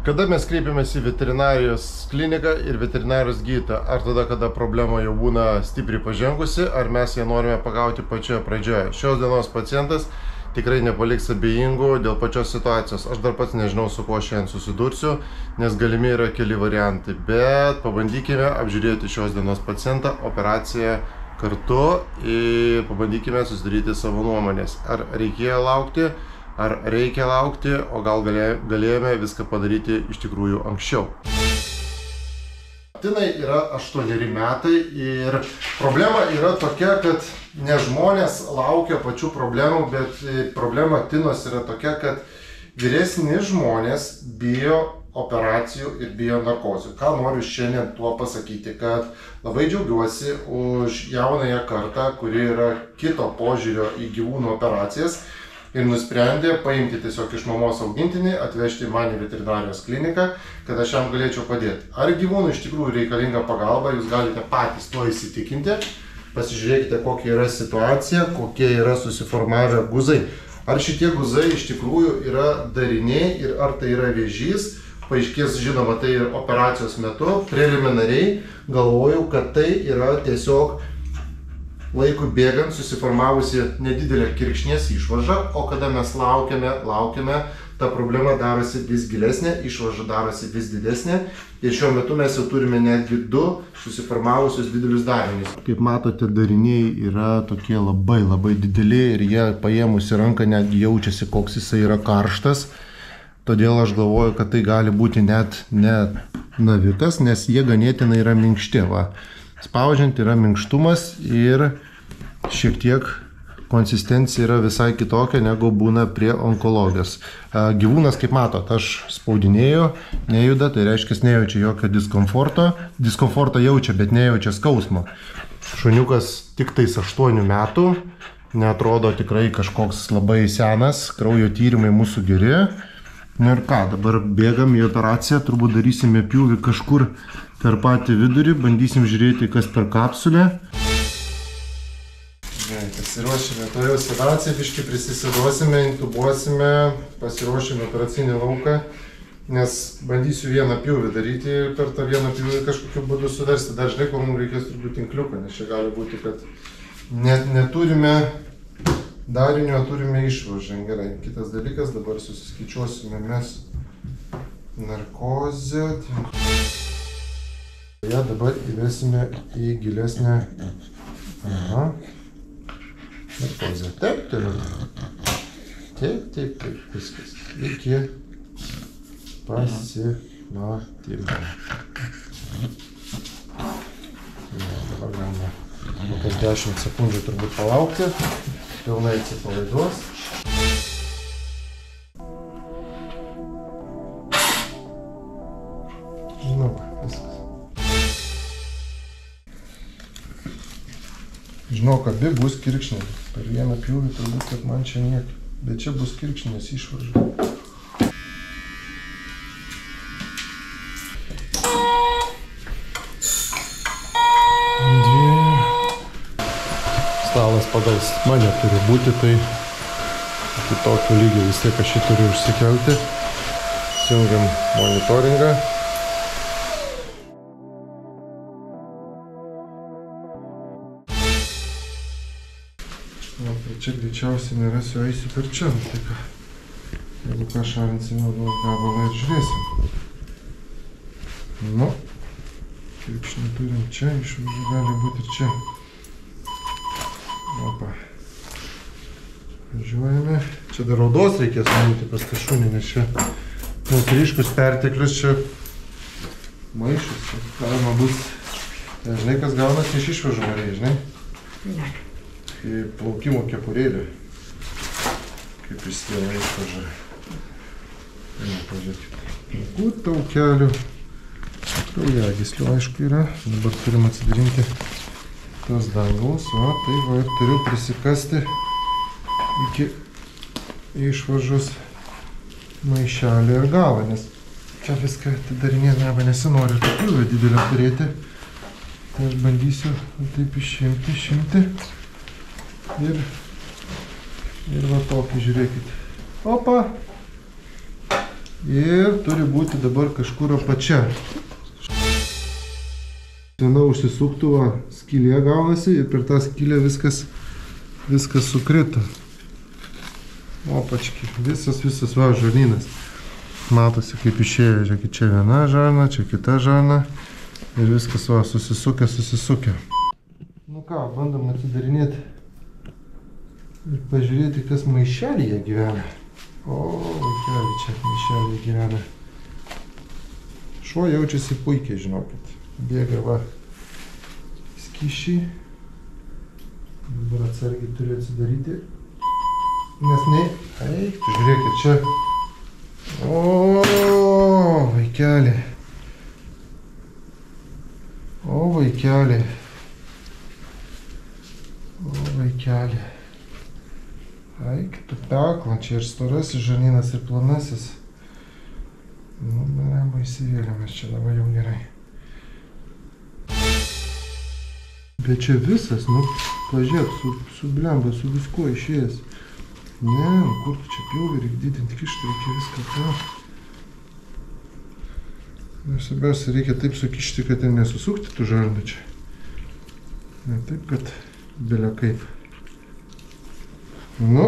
Kada mes kreipiamės į veterinarijos kliniką ir veterinarijos gydytoją? Ar tada, kada problema jau būna stipriai pažengusi, ar mes ją norime pagauti pačioje pradžioje? Šios dienos pacientas tikrai nepaliks abejingų dėl pačios situacijos. Aš dar pats nežinau, su kuo šiandien susidursiu, nes galimi yra keli variantai. Bet pabandykime apžiūrėti šios dienos pacientą, operaciją kartu ir pabandykime susidaryti savo nuomonės. Ar reikėjo laukti? Ar reikia laukti, o gal galėjome viską padaryti iš tikrųjų anksčiau. Tinai yra 8 metai ir problema yra tokia, kad ne žmonės laukia pačių problemų, bet problema Tinos yra tokia, kad vyresni žmonės bijo operacijų ir bijo narkozių. Ką noriu šiandien tuo pasakyti, kad labai džiaugiuosi už jaunąją kartą, kuri yra kito požiūrio į gyvūnų operacijas, ir nusprendė paimti tiesiog iš mamos augintinį, atvežti man į veterinarijos kliniką, kad aš jam galėčiau padėti. Ar gyvūnui iš tikrųjų reikalinga pagalba, jūs galite patys to įsitikinti. Pasižiūrėkite, kokia yra situacija, kokie yra susiformavę guzai. Ar šitie guzai iš tikrųjų yra dariniai ir ar tai yra vėžys. Paaiškės, žinoma, tai ir operacijos metu. Preliminariai galvoju, kad tai yra tiesiog laikui bėgant susiformavusi nedidelė kirkšnies išvarža, o kada mes laukiame, ta problema darosi vis gilesnė, išvarža darosi vis didesnė ir šiuo metu mes jau turime netgi 2 susiformavusius didelius darinius. Kaip matote, dariniai yra tokie labai dideli ir jie paėmus į ranką netgi jaučiasi, koks jisai yra karštas. Todėl aš galvoju, kad tai gali būti net ne navikas, nes jie ganėtinai yra minkšti. Spaudžiant yra minkštumas ir šiek tiek konsistencija yra visai kitokia negu būna prie onkologijos. Gyvūnas, kaip matot, aš spaudinėju, nejuda, tai reiškia nejaučia jokio diskomforto. Diskomfortą jaučia, bet nejaučia skausmo. Šuniukas tik tais 8 metų, neatrodo tikrai kažkoks labai senas, kraujo tyrimai mūsų geri. Na ir ką, dabar bėgam į operaciją, turbūt darysime pjūvį kažkur per patį vidurį, bandysim žiūrėti, kas per kapsulę. Pasiruošime to jau sedaciją, biškį prisisiduosime, intubuosime, pasiruošime operacinį lauką, nes bandysiu vieną pjūvį daryti ir per tą vieną pjūvį kažkokiu būdu suversti. Dar žinai, ko mums reikės turbūt tinkliuką, nes čia gali būti, kad neturime darinio, turime išvaržą. Gerai, kitas dalykas, dabar susiskaičiuosime mes narkozę. Ja dabar įvesime į gilesnę narkozę. Taip, viskas. Iki pasimatymo. Dabar galime kokias 10 sekundžių turbūt palaukti, pilnai atsipalaiduos. Žinok, abi bus kirkšnės. Per vieną pjūvį turbūt, kad man čia niek. Bet čia bus kirkšnės išvarža. Stalas pagal mane turi būti, tai iki tokio lygio vis tiek aš jį turiu užsikelti. Jungiam monitoringą. Čia greičiausiai nerasiu, eisiu per čia, tai ką, jeigu ką šalinsime odos gabalą ir žiūrėsim. Nu, kirkšnį turim čia, išvarža gali būti ir čia. Opa. Važiuojame. Čia dar odos reikės nuimti pas tą šunį, nes čia ryškus perteklius, čia maišus, čia galima bus. Žinai, kas gaunasi iš išvaržų variai, žinai? Ne. Į plaukimo kepurėlį, kaip išsiela išvarža. Pažiūrėkite. Taukelių. Kraujagyslių, aišku, yra. Dabar turim atsidarinti tos dangaus. O, tai va, ir turiu prisikasti iki išvaržos maišelį ir galą, nes čia viską atidarinėti nesinori tokių didelio turėti. Tai aš bandysiu taip išimti. Ir va tokį, žiūrėkit, Opa. Ir turi būti dabar kažkur apačia. Viena užsisuktuva skylė gaunasi ir per tą skylę viskas sukrito. Opački, visas va žarnynas. Matosi kaip išėjo, žiūrėkit, čia viena žarna, čia kita žarna. Ir viskas va susisukę. Nu ką, bandom atsidarinėti ir pažiūrėti, kas maišelyje gyvena. O, vaikeli, čia maišelyje gyvena. Šuo jaučiasi puikiai, žinokit. Bėga va skysčiai. Dabar atsargiai turiu atsidaryti. Nes eik, tu žiūrėkit čia. O, vaikeli. O, vaikeli. Eik, tu peklan, čia ir storasis žarnynas, ir planasis. Nu, nereba įsivėlėmės čia dabar jau gerai. Bet čia visas, nu, pažiūrėk, su blemba, su visko išėjęs. Ne, kur tu čia pjauvi, reikia didinti kištą, reikia viską tą. Ir svarbiausia, reikia taip sukišti, kad ir nesusukti tų žarnų čia. Ne taip, kad belia kaip. Nu.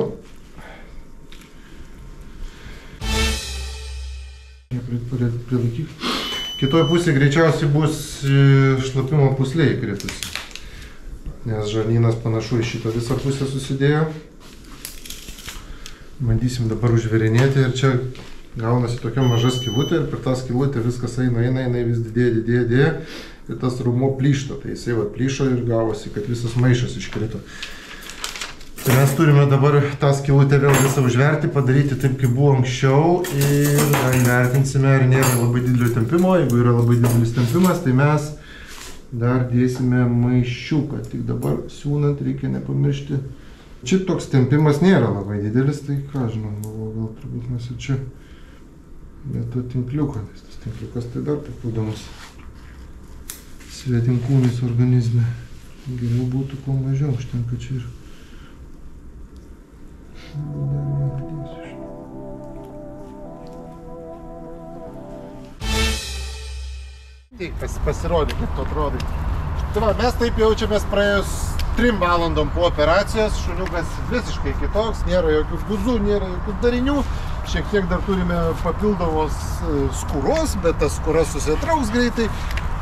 Prilaikyk. Kitoj pusėje greičiausiai bus šlapimo pūslė įkritusi. Nes žarnynas panašu į šitą visą pusę susidėjo. Bandysim dabar užverinėti ir čia gaunasi tokia maža skylutė ir per tą skylutę viskas eina, vis didėja ir tas raumuo plyšta. Tai jisai va plyšo ir gavosi, kad visas maišas iškrito. Tai mes turime dabar tą skylutę vėl visą užverti, padaryti taip, kaip buvo anksčiau ir įvertinsime, ar nėra labai didelio tempimo. Jeigu yra labai didelis tempimas, tai mes dar dėsime maišiuką. Tik dabar siūnant reikia nepamiršti. Čia toks tempimas nėra labai didelis, tai ką žinau, gal turbūt mes ir čia vietą tinkliuką, nes tas tinkliukas tai dar papildomas svetimkūnis organizme. Geriau būtų kuo mažiau, užtenka čia ir. Tik pasirodė, kaip tu atrodai. Tai va, mes taip jaučiamės praėjus 3 valandom po operacijos, šuniukas visiškai kitoks, nėra jokių guzų, nėra jokių darinių. Šiek tiek dar turime papildomos skūros, bet tas skūras susitrauks greitai.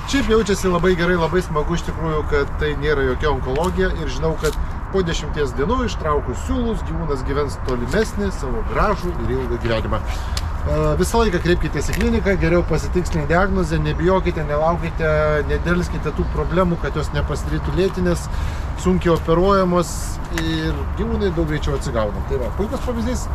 Šiaip jaučiasi labai gerai, labai smagu iš tikrųjų, kad tai nėra jokia onkologija ir žinau, kad po 10 dienų ištraukus siūlus gyvūnas gyvens tolimesnį, savo gražų ir ilgą gyvenimą. Visą laiką kreipkitės į kliniką, geriau pasitikslinti diagnozę, nebijokite, nelaukite, nedelskite tų problemų, kad jos nepasidarytų lėtinės, sunkiai operuojamos ir gyvūnai daug greičiau atsigauna. Tai va, puikus pavyzdys.